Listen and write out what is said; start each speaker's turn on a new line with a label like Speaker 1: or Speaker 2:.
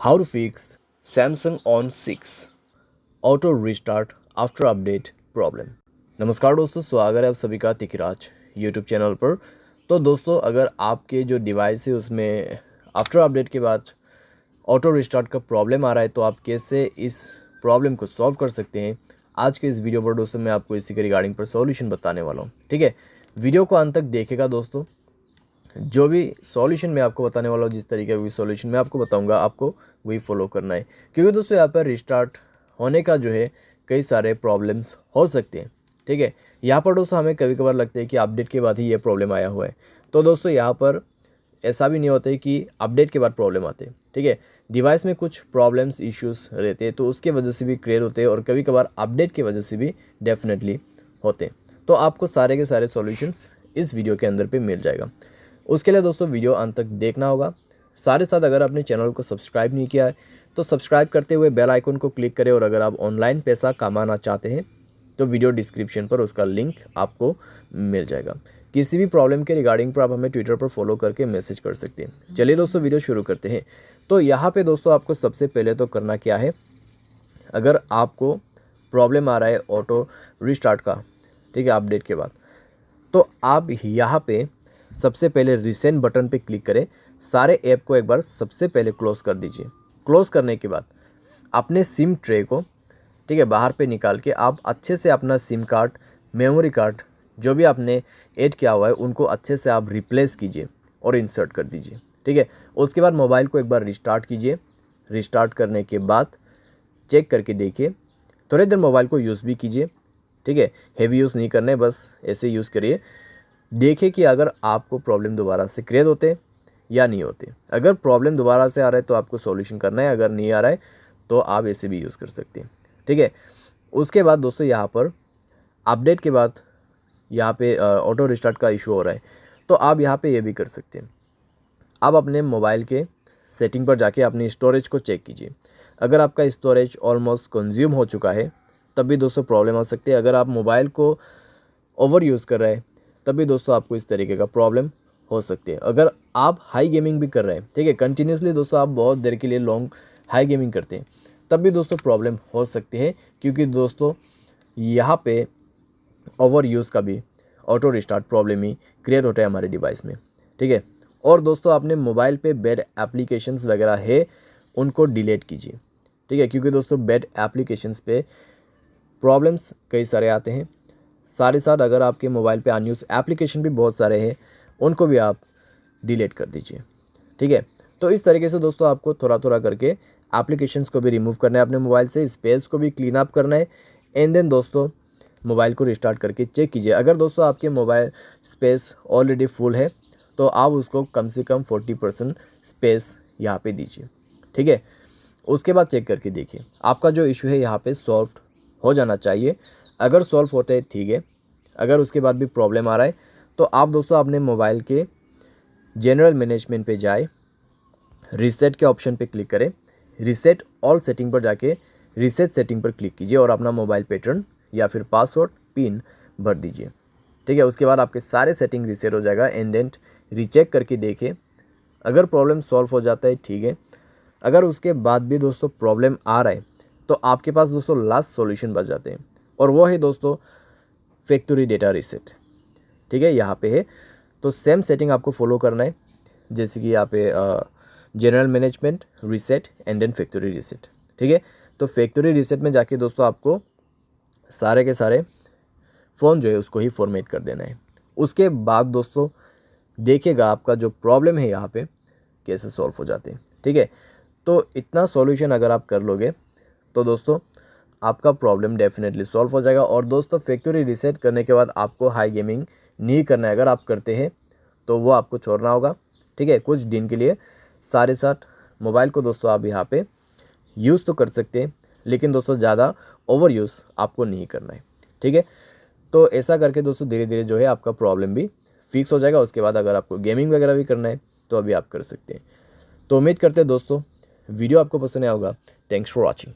Speaker 1: How to fix Samsung On6 auto restart after update problem. नमस्कार दोस्तों, स्वागत है आप सभी का तिकराज यूट्यूब चैनल पर। तो दोस्तों, अगर आपके जो डिवाइस है उसमें आफ्टर अपडेट के बाद ऑटो रिस्टार्ट का प्रॉब्लम आ रहा है तो आप कैसे इस प्रॉब्लम को सॉल्व कर सकते हैं, आज के इस वीडियो पर दोस्तों मैं आपको इसी के रिगार्डिंग पर सॉल्यूशन बताने वाला हूँ। ठीक है, वीडियो को अंत तक देखेगा दोस्तों। जो भी सॉल्यूशन मैं आपको बताने वाला हूँ, जिस तरीके का भी सॉल्यूशन मैं आपको बताऊंगा, आपको वही फॉलो करना है, क्योंकि दोस्तों यहाँ पर रिस्टार्ट होने का जो है कई सारे प्रॉब्लम्स हो सकते हैं। ठीक है, यहाँ पर दोस्तों हमें कभी कभार लगता है कि अपडेट के बाद ही ये प्रॉब्लम आया हुआ है, तो दोस्तों यहाँ पर ऐसा भी नहीं होता है कि अपडेट के बाद प्रॉब्लम आते हैं। ठीक है, डिवाइस में कुछ प्रॉब्लम्स इश्यूज रहते हैं तो उसके वजह से भी क्लियर होते हैं, और कभी कभार अपडेट की वजह से भी डेफिनेटली होते हैं। तो आपको सारे के सारे सॉल्यूशंस इस वीडियो के अंदर पे मिल जाएगा। उसके लिए दोस्तों वीडियो अंत तक देखना होगा। साथ साथ अगर आपने चैनल को सब्सक्राइब नहीं किया है तो सब्सक्राइब करते हुए बेल आइकन को क्लिक करें, और अगर आप ऑनलाइन पैसा कमाना चाहते हैं तो वीडियो डिस्क्रिप्शन पर उसका लिंक आपको मिल जाएगा। किसी भी प्रॉब्लम के रिगार्डिंग पर आप हमें ट्विटर पर फॉलो करके मैसेज कर सकते हैं। चलिए दोस्तों, वीडियो शुरू करते हैं। तो यहाँ पे दोस्तों आपको सबसे पहले तो करना क्या है, अगर आपको प्रॉब्लम आ रहा है ऑटो रिस्टार्ट का, ठीक है, अपडेट के बाद, तो आप यहाँ पे सबसे पहले रिसेंट बटन पे क्लिक करें। सारे ऐप को एक बार सबसे पहले क्लोज़ कर दीजिए। क्लोज़ करने के बाद अपने सिम ट्रे को, ठीक है, बाहर पे निकाल के आप अच्छे से अपना सिम कार्ड, मेमोरी कार्ड जो भी आपने ऐड किया हुआ है उनको अच्छे से आप रिप्लेस कीजिए और इंसर्ट कर दीजिए। ठीक है, उसके बाद मोबाइल को एक बार रिस्टार्ट कीजिए। रिस्टार्ट करने के बाद चेक करके देखिए, थोड़ी देर मोबाइल को यूज़ भी कीजिए। ठीक है, हेवी यूज़ नहीं करना है, बस ऐसे यूज़ करिए। देखिए कि अगर आपको प्रॉब्लम दोबारा से क्रिएट होते या नहीं होते। अगर प्रॉब्लम दोबारा से आ रहा है तो आपको सॉल्यूशन करना है, अगर नहीं आ रहा है तो आप ऐसे भी यूज़ कर सकते हैं। ठीक है, उसके बाद दोस्तों यहाँ पर अपडेट के बाद यहाँ पे ऑटो रिस्टार्ट का इशू हो रहा है, तो आप यहाँ पे ये भी कर सकते हैं। आप अपने मोबाइल के सेटिंग पर जाके अपनी स्टोरेज को चेक कीजिए। अगर आपका स्टोरेज ऑलमोस्ट कंज्यूम हो चुका है तब भी दोस्तों प्रॉब्लम आ सकती है। अगर आप मोबाइल को ओवर यूज़ कर रहे हैं तब भी दोस्तों आपको इस तरीके का प्रॉब्लम हो सकती है। अगर आप हाई गेमिंग भी कर रहे हैं, ठीक है, कंटिन्यूसली दोस्तों आप बहुत देर के लिए लॉन्ग हाई गेमिंग करते हैं, तब भी दोस्तों प्रॉब्लम हो सकती है, क्योंकि दोस्तों यहाँ पे ओवर यूज़ का भी ऑटो रिस्टार्ट प्रॉब्लम ही क्रिएट होता है हमारे डिवाइस में। ठीक है, और दोस्तों आपने मोबाइल पे बैड एप्लीकेशंस वगैरह है उनको डिलीट कीजिए। ठीक है, क्योंकि दोस्तों बैड एप्लीकेशंस पे प्रॉब्लम्स कई सारे आते हैं। साथ ही साथ अगर आपके मोबाइल पे अनयूज एप्लीकेशन भी बहुत सारे हैं उनको भी आप डिलीट कर दीजिए। ठीक है, तो इस तरीके से दोस्तों आपको थोड़ा थोड़ा करके एप्लीकेशंस को भी रिमूव करना है अपने मोबाइल से, स्पेस को भी क्लीन अप करना है। एंड देन दोस्तों मोबाइल को रिस्टार्ट करके चेक कीजिए। अगर दोस्तों आपके मोबाइल स्पेस ऑलरेडी फुल है तो आप उसको कम से कम 40% स्पेस यहाँ पे दीजिए। ठीक है, उसके बाद चेक करके देखिए आपका जो इशू है यहाँ पे सॉल्व हो जाना चाहिए। अगर सॉल्व होता है ठीक है, अगर उसके बाद भी प्रॉब्लम आ रहा है तो आप दोस्तों अपने मोबाइल के जनरल मैनेजमेंट पे जाए, रीसेट के ऑप्शन पे क्लिक करें, रीसेट ऑल सेटिंग पर जाके रीसेट सेटिंग पर क्लिक कीजिए और अपना मोबाइल पैटर्न या फिर पासवर्ड पिन भर दीजिए। ठीक है, उसके बाद आपके सारे सेटिंग रीसेट हो जाएगा। एंड देन रीचेक करके देखिए, अगर प्रॉब्लम सॉल्व हो जाता है ठीक है, अगर उसके बाद भी दोस्तों प्रॉब्लम आ रहा है तो आपके पास दोस्तों लास्ट सॉल्यूशन बच जाते हैं, और वो है दोस्तों फैक्ट्री डेटा रीसेट। ठीक है, यहाँ पे है तो सेम सेटिंग आपको फॉलो करना है, जैसे कि यहाँ पे general management, reset and then factory reset. ठीक है, तो फैक्ट्री रीसेट में जाके दोस्तों आपको सारे के सारे फ़ोन जो है उसको ही फॉर्मेट कर देना है। उसके बाद दोस्तों देखिएगा आपका जो प्रॉब्लम है यहाँ पे कैसे सॉल्व हो जाते हैं। ठीक है, तो इतना सॉल्यूशन अगर आप कर लोगे तो दोस्तों आपका प्रॉब्लम डेफिनेटली सॉल्व हो जाएगा। और दोस्तों फैक्ट्री रीसेट करने के बाद आपको हाई गेमिंग नहीं करना है। अगर आप करते हैं तो वो आपको छोड़ना होगा। ठीक है, कुछ दिन के लिए। सारे साथ मोबाइल को दोस्तों आप यहाँ पे यूज़ तो कर सकते हैं, लेकिन दोस्तों ज़्यादा ओवर यूज़ आपको नहीं करना है। ठीक है, तो ऐसा करके दोस्तों धीरे धीरे जो है आपका प्रॉब्लम भी फिक्स हो जाएगा। उसके बाद अगर आपको गेमिंग वगैरह भी करना है तो अभी आप कर सकते हैं। तो उम्मीद करते हैं दोस्तों वीडियो आपको पसंद आया होगा। Thanks for watching.